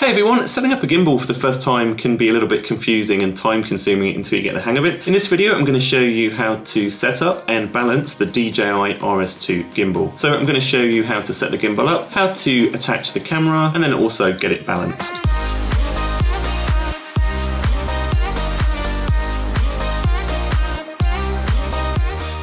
Hey everyone, setting up a gimbal for the first time can be a little bit confusing and time consuming until you get the hang of it. In this video I'm going to show you how to set up and balance the DJI RS2 gimbal. So I'm going to show you how to set the gimbal up, how to attach the camera, and then also get it balanced.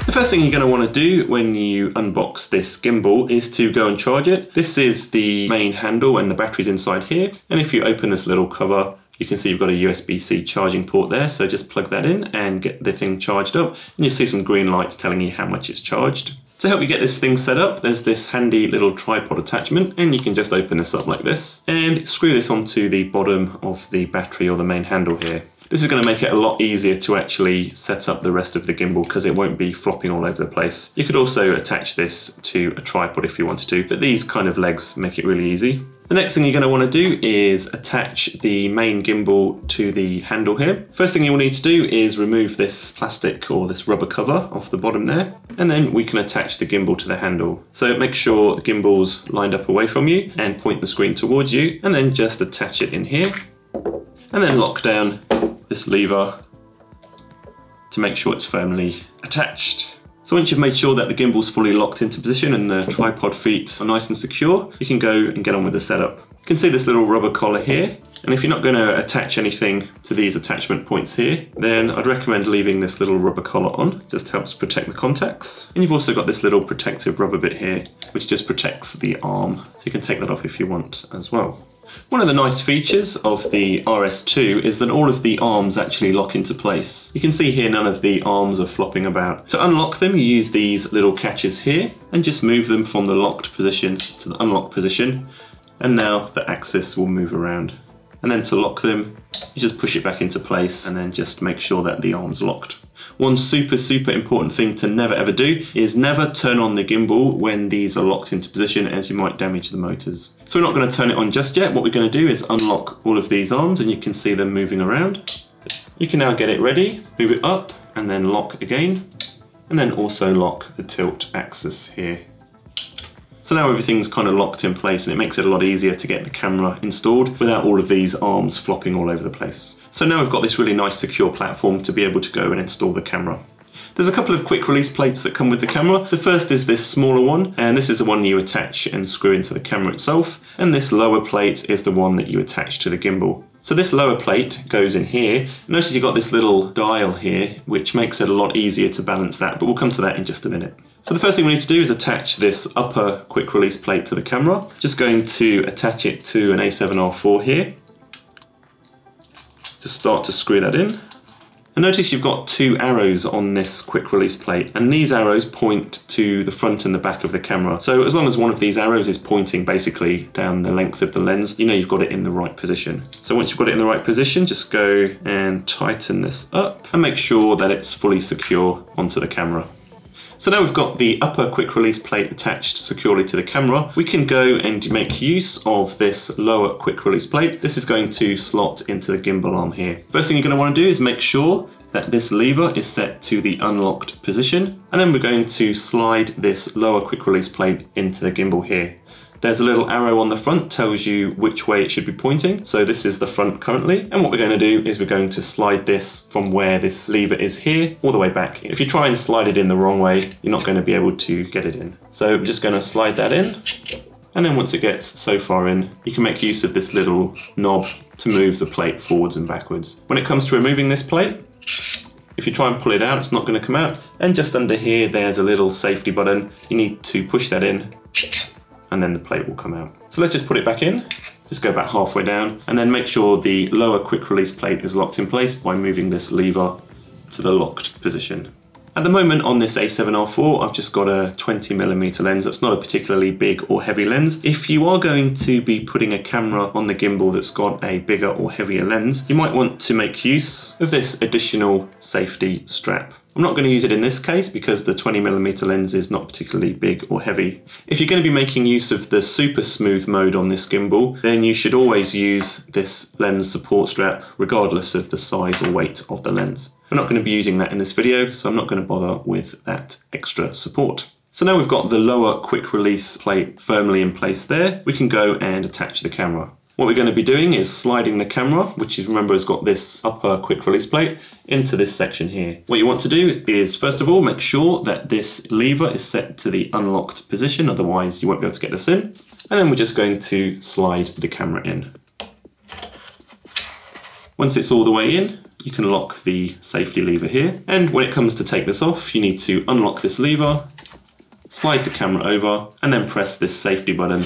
The first thing you're going to want to do when you unbox this gimbal is to go and charge it. This is the main handle and the battery's inside here. And if you open this little cover, you can see you've got a USB-C charging port there. So just plug that in and get the thing charged up. And you'll see some green lights telling you how much it's charged. To help you get this thing set up, there's this handy little tripod attachment, and you can just open this up like this and screw this onto the bottom of the battery or the main handle here. This is going to make it a lot easier to actually set up the rest of the gimbal because it won't be flopping all over the place. You could also attach this to a tripod if you wanted to, but these kind of legs make it really easy. The next thing you're going to want to do is attach the main gimbal to the handle here. First thing you'll need to do is remove this plastic or this rubber cover off the bottom there, and then we can attach the gimbal to the handle. So make sure the gimbal's lined up away from you and point the screen towards you, and then just attach it in here, and then lock down this lever to make sure it's firmly attached. So once you've made sure that the gimbal's fully locked into position and the tripod feet are nice and secure, you can go and get on with the setup. You can see this little rubber collar here, and if you're not going to attach anything to these attachment points here, then I'd recommend leaving this little rubber collar on. Just helps protect the contacts. And you've also got this little protective rubber bit here, which just protects the arm. So you can take that off if you want as well. One of the nice features of the RS2 is that all of the arms actually lock into place. You can see here none of the arms are flopping about. To unlock them, you use these little catches here and just move them from the locked position to the unlocked position, and now the axis will move around. And then to lock them, you just push it back into place and then just make sure that the arm's locked. One super important thing to never ever do is never turn on the gimbal when these are locked into position, as you might damage the motors. So we're not going to turn it on just yet. What we're going to do is unlock all of these arms, and you can see them moving around. You can now get it ready, move it up and then lock again, and then also lock the tilt axis here. So now everything's kind of locked in place, and it makes it a lot easier to get the camera installed without all of these arms flopping all over the place. So now we've got this really nice secure platform to be able to go and install the camera. There's a couple of quick release plates that come with the camera. The first is this smaller one, and this is the one you attach and screw into the camera itself. And this lower plate is the one that you attach to the gimbal. So this lower plate goes in here. Notice you've got this little dial here, which makes it a lot easier to balance that, but we'll come to that in just a minute. So the first thing we need to do is attach this upper quick release plate to the camera. Just going to attach it to an A7R4 here. Just start to screw that in. And notice you've got two arrows on this quick release plate, and these arrows point to the front and the back of the camera. So as long as one of these arrows is pointing basically down the length of the lens, you know you've got it in the right position. So once you've got it in the right position, just go and tighten this up and make sure that it's fully secure onto the camera. So now we've got the upper quick release plate attached securely to the camera, we can go and make use of this lower quick release plate. This is going to slot into the gimbal arm here. First thing you're going to want to do is make sure that this lever is set to the unlocked position, and then we're going to slide this lower quick release plate into the gimbal here. There's a little arrow on the front, tells you which way it should be pointing. So this is the front currently. And what we're going to do is we're going to slide this from where this lever is here all the way back. If you try and slide it in the wrong way, you're not going to be able to get it in. So I'm just going to slide that in. And then once it gets so far in, you can make use of this little knob to move the plate forwards and backwards. When it comes to removing this plate, if you try and pull it out, it's not going to come out. And just under here, there's a little safety button. You need to push that in, and then the plate will come out. So let's just put it back in, just go about halfway down, and then make sure the lower quick release plate is locked in place by moving this lever to the locked position. At the moment on this A7R4, I've just got a 20mm lens. That's not a particularly big or heavy lens. If you are going to be putting a camera on the gimbal that's got a bigger or heavier lens, you might want to make use of this additional safety strap. I'm not going to use it in this case because the 20mm lens is not particularly big or heavy. If you're going to be making use of the super smooth mode on this gimbal, then you should always use this lens support strap regardless of the size or weight of the lens. We're not going to be using that in this video, so I'm not going to bother with that extra support. So now we've got the lower quick release plate firmly in place there, we can go and attach the camera. What we're going to be doing is sliding the camera, which is, remember, has got this upper quick release plate, into this section here. What you want to do is, first of all, make sure that this lever is set to the unlocked position, otherwise you won't be able to get this in. And then we're just going to slide the camera in. Once it's all the way in, you can lock the safety lever here. And when it comes to take this off, you need to unlock this lever, slide the camera over, and then press this safety button,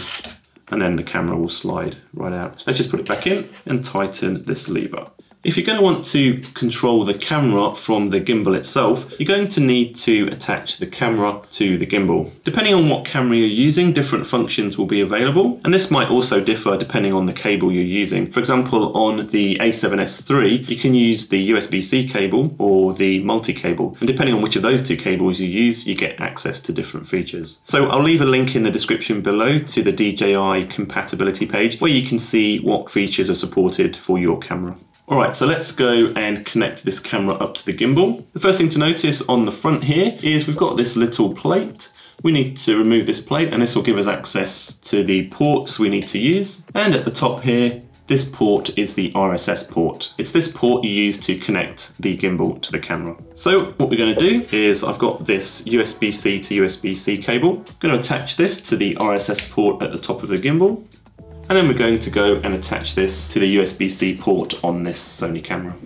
and then the camera will slide right out. Let's just put it back in and tighten this lever. If you're going to want to control the camera from the gimbal itself, you're going to need to attach the camera to the gimbal. Depending on what camera you're using, different functions will be available, and this might also differ depending on the cable you're using. For example, on the A7S III, you can use the USB-C cable or the multi-cable, and depending on which of those two cables you use, you get access to different features. So I'll leave a link in the description below to the DJI compatibility page where you can see what features are supported for your camera. Alright, so let's go and connect this camera up to the gimbal. The first thing to notice on the front here is we've got this little plate. We need to remove this plate, and this will give us access to the ports we need to use. And at the top here, this port is the RSS port. It's this port you use to connect the gimbal to the camera. So what we're going to do is, I've got this USB-C to USB-C cable. I'm going to attach this to the RSS port at the top of the gimbal. And then we're going to go and attach this to the USB-C port on this Sony camera.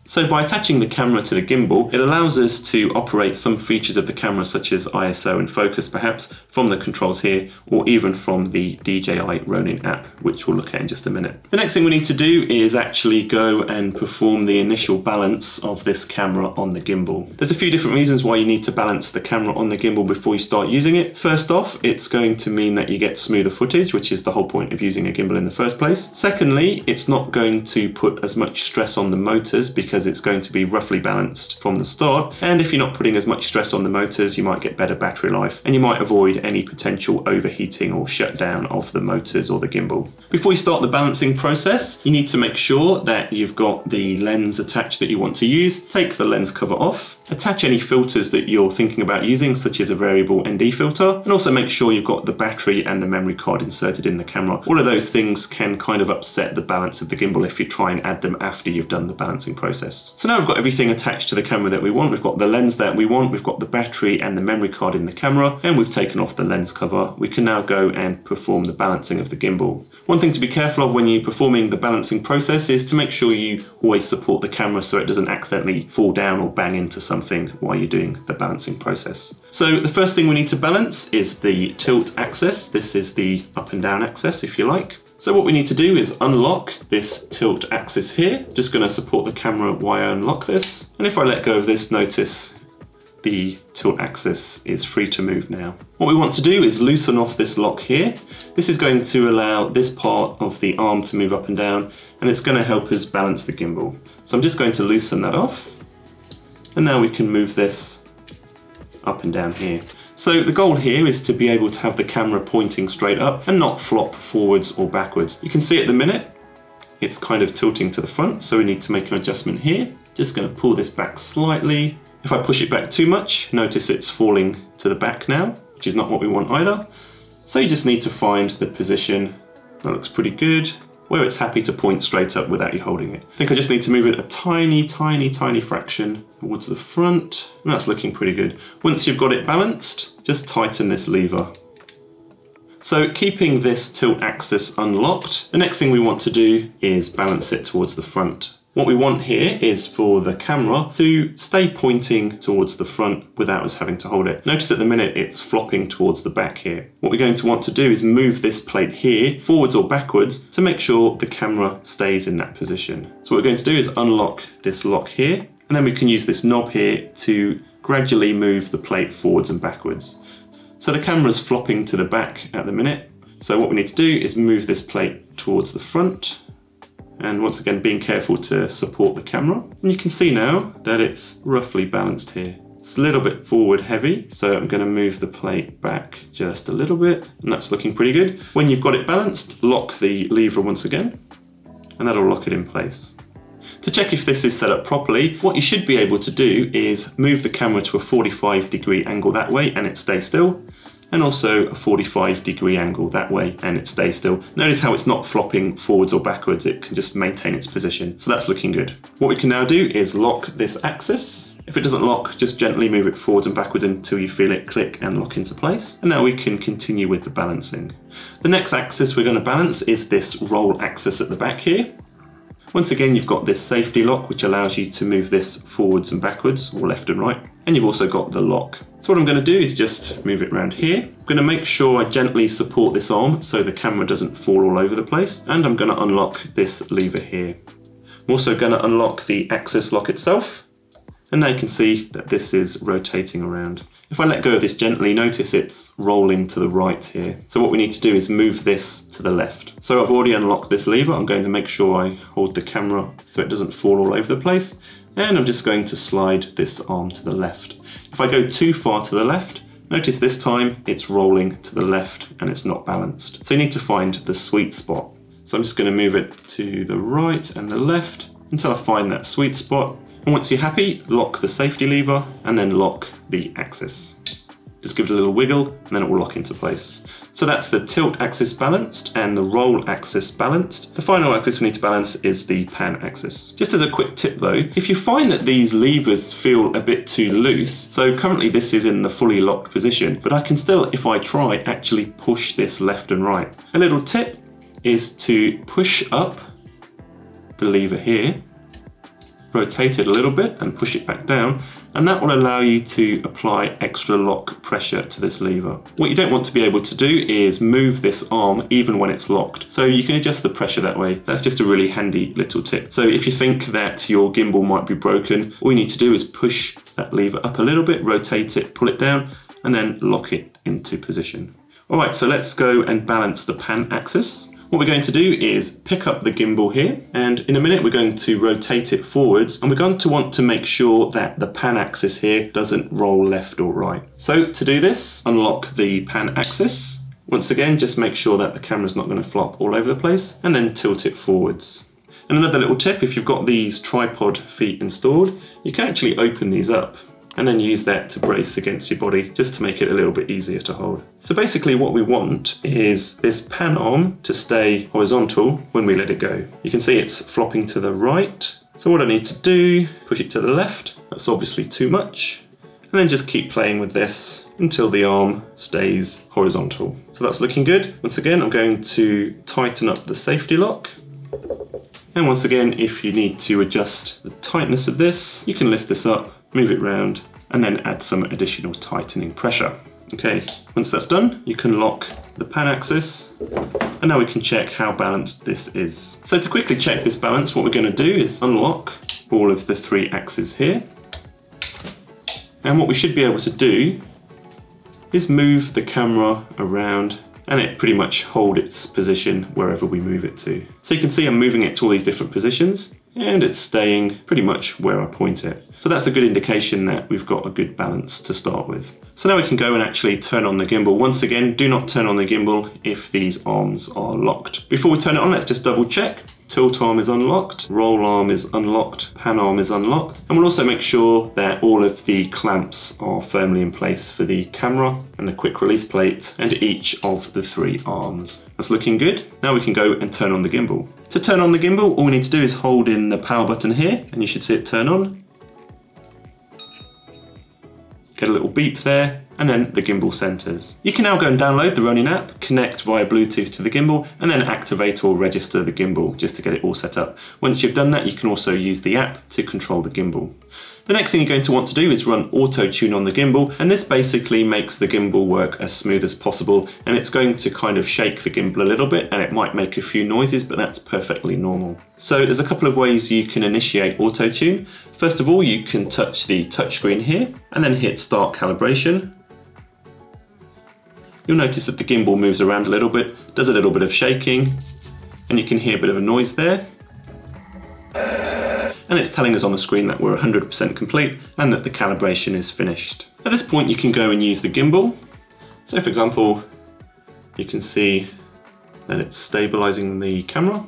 So by attaching the camera to the gimbal, it allows us to operate some features of the camera, such as ISO and focus perhaps, from the controls here, or even from the DJI Ronin app, which we'll look at in just a minute. The next thing we need to do is actually go and perform the initial balance of this camera on the gimbal. There's a few different reasons why you need to balance the camera on the gimbal before you start using it. First off, it's going to mean that you get smoother footage, which is the whole point of using a gimbal in the first place. Secondly, it's not going to put as much stress on the motors because it's going to be roughly balanced from the start, and if you're not putting as much stress on the motors, you might get better battery life, and you might avoid any potential overheating or shutdown of the motors or the gimbal. Before you start the balancing process, you need to make sure that you've got the lens attached that you want to use. Take the lens cover off, attach any filters that you're thinking about using, such as a variable ND filter, and also make sure you've got the battery and the memory card inserted in the camera. All of those things can kind of upset the balance of the gimbal if you try and add them after you've done the balancing process. So now we've got everything attached to the camera that we want. We've got the lens that we want, we've got the battery and the memory card in the camera, and we've taken off the lens cover. We can now go and perform the balancing of the gimbal. One thing to be careful of when you're performing the balancing process is to make sure you always support the camera so it doesn't accidentally fall down or bang into something while you're doing the balancing process. So the first thing we need to balance is the tilt axis. This is the up and down axis, if you like. So what we need to do is unlock this tilt axis here. Just going to support the camera while I unlock this. And if I let go of this, notice the tilt axis is free to move now. What we want to do is loosen off this lock here. This is going to allow this part of the arm to move up and down, and it's going to help us balance the gimbal. So I'm just going to loosen that off. And now we can move this up and down here. So the goal here is to be able to have the camera pointing straight up and not flop forwards or backwards. You can see at the minute, it's kind of tilting to the front, so we need to make an adjustment here. Just going to pull this back slightly. If I push it back too much, notice it's falling to the back now, which is not what we want either. So you just need to find the position that looks pretty good, where it's happy to point straight up without you holding it. I think I just need to move it a tiny, tiny, tiny fraction towards the front, and that's looking pretty good. Once you've got it balanced, just tighten this lever. So keeping this tilt axis unlocked, the next thing we want to do is balance it towards the front. What we want here is for the camera to stay pointing towards the front without us having to hold it. Notice at the minute it's flopping towards the back here. What we're going to want to do is move this plate here forwards or backwards to make sure the camera stays in that position. So what we're going to do is unlock this lock here, and then we can use this knob here to gradually move the plate forwards and backwards. So the camera's flopping to the back at the minute. So what we need to do is move this plate towards the front. And once again, being careful to support the camera. And you can see now that it's roughly balanced here. It's a little bit forward heavy, so I'm going to move the plate back just a little bit, and that's looking pretty good. When you've got it balanced, lock the lever once again, and that'll lock it in place. To check if this is set up properly, what you should be able to do is move the camera to a 45-degree angle that way and it stays still. and also a 45-degree angle that way, and it stays still. Notice how it's not flopping forwards or backwards, it can just maintain its position. So that's looking good. What we can now do is lock this axis. If it doesn't lock, just gently move it forwards and backwards until you feel it click and lock into place. And now we can continue with the balancing. The next axis we're going to balance is this roll axis at the back here. Once again, you've got this safety lock, which allows you to move this forwards and backwards, or left and right. And you've also got the lock. So what I'm going to do is just move it around here. I'm going to make sure I gently support this arm so the camera doesn't fall all over the place. And I'm going to unlock this lever here. I'm also going to unlock the axis lock itself. And now you can see that this is rotating around. If I let go of this gently, notice it's rolling to the right here. So what we need to do is move this to the left. So I've already unlocked this lever. I'm going to make sure I hold the camera so it doesn't fall all over the place. And I'm just going to slide this arm to the left. If I go too far to the left, notice this time it's rolling to the left and it's not balanced. So you need to find the sweet spot. So I'm just going to move it to the right and the left until I find that sweet spot. And once you're happy, lock the safety lever and then lock the axis. Just give it a little wiggle and then it will lock into place. So that's the tilt axis balanced and the roll axis balanced. The final axis we need to balance is the pan axis. Just as a quick tip though, if you find that these levers feel a bit too loose, so currently this is in the fully locked position, but I can still, if I try, actually push this left and right. A little tip is to push up the lever here, rotate it a little bit and push it back down, and that will allow you to apply extra lock pressure to this lever. What you don't want to be able to do is move this arm even when it's locked. So you can adjust the pressure that way. That's just a really handy little tip. So if you think that your gimbal might be broken, all you need to do is push that lever up a little bit, rotate it, pull it down, and then lock it into position. All right, so let's go and balance the pan axis. What we're going to do is pick up the gimbal here, and in a minute we're going to rotate it forwards, and we're going to want to make sure that the pan axis here doesn't roll left or right. So to do this, unlock the pan axis. Once again, just make sure that the camera's not going to flop all over the place, and then tilt it forwards. And another little tip, if you've got these tripod feet installed, you can actually open these up and then use that to brace against your body just to make it a little bit easier to hold. So basically what we want is this pan arm to stay horizontal when we let it go. You can see it's flopping to the right. So what I need to do, push it to the left. That's obviously too much. And then just keep playing with this until the arm stays horizontal. So that's looking good. Once again, I'm going to tighten up the safety lock. And once again, if you need to adjust the tightness of this, you can lift this up, move it round, and then add some additional tightening pressure. Okay, once that's done, you can lock the pan axis, and now we can check how balanced this is. So to quickly check this balance, what we're going to do is unlock all of the three axes here. And what we should be able to do is move the camera around, and it pretty much hold its position wherever we move it to. So you can see I'm moving it to all these different positions, and it's staying pretty much where I point it. So that's a good indication that we've got a good balance to start with. So now we can go and actually turn on the gimbal. Once again, do not turn on the gimbal if these arms are locked. Before we turn it on, let's just double check. Tilt arm is unlocked, roll arm is unlocked, pan arm is unlocked. And we'll also make sure that all of the clamps are firmly in place for the camera and the quick release plate and each of the three arms. That's looking good. Now we can go and turn on the gimbal. To turn on the gimbal, all we need to do is hold in the power button here and you should see it turn on. Get a little beep there, and then the gimbal centers. You can now go and download the Ronin app, connect via Bluetooth to the gimbal, and then activate or register the gimbal just to get it all set up. Once you've done that, you can also use the app to control the gimbal. The next thing you're going to want to do is run auto tune on the gimbal, and this basically makes the gimbal work as smooth as possible, and it's going to kind of shake the gimbal a little bit, and it might make a few noises, but that's perfectly normal. So there's a couple of ways you can initiate auto tune. First of all, you can touch the touchscreen here and then hit start calibration. You'll notice that the gimbal moves around a little bit, does a little bit of shaking, and you can hear a bit of a noise there. And it's telling us on the screen that we're 100% complete and that the calibration is finished. At this point, you can go and use the gimbal. So for example, you can see that it's stabilizing the camera.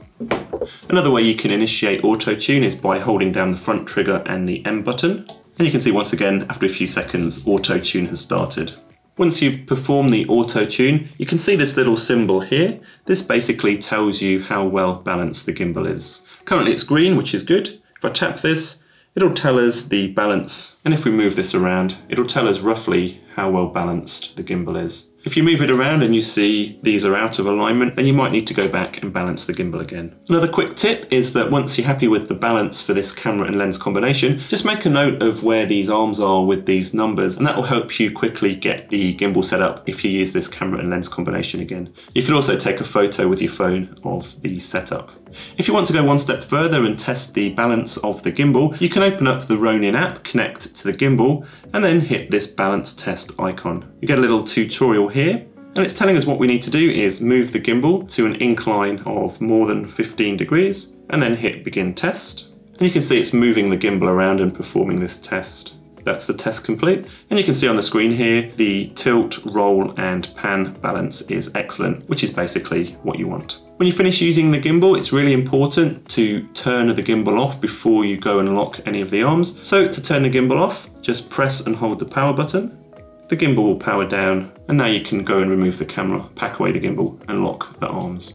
Another way you can initiate auto tune is by holding down the front trigger and the M button. And you can see once again, after a few seconds, auto tune has started. Once you perform the auto tune, you can see this little symbol here. This basically tells you how well balanced the gimbal is. Currently it's green, which is good. If I tap this, it'll tell us the balance. And if we move this around, it'll tell us roughly how well balanced the gimbal is. If you move it around and you see these are out of alignment, then you might need to go back and balance the gimbal again. Another quick tip is that once you're happy with the balance for this camera and lens combination, just make a note of where these arms are with these numbers, and that will help you quickly get the gimbal set up if you use this camera and lens combination again. You could also take a photo with your phone of the setup. If you want to go one step further and test the balance of the gimbal, you can open up the Ronin app, connect to the gimbal, and then hit this balance test icon. You get a little tutorial here, and it's telling us what we need to do is move the gimbal to an incline of more than 15 degrees, and then hit begin test. And you can see it's moving the gimbal around and performing this test. That's the test complete. And you can see on the screen here, the tilt, roll, and pan balance is excellent, which is basically what you want. When you finish using the gimbal, it's really important to turn the gimbal off before you go and lock any of the arms. So to turn the gimbal off, just press and hold the power button. The gimbal will power down, and now you can go and remove the camera, pack away the gimbal, and lock the arms.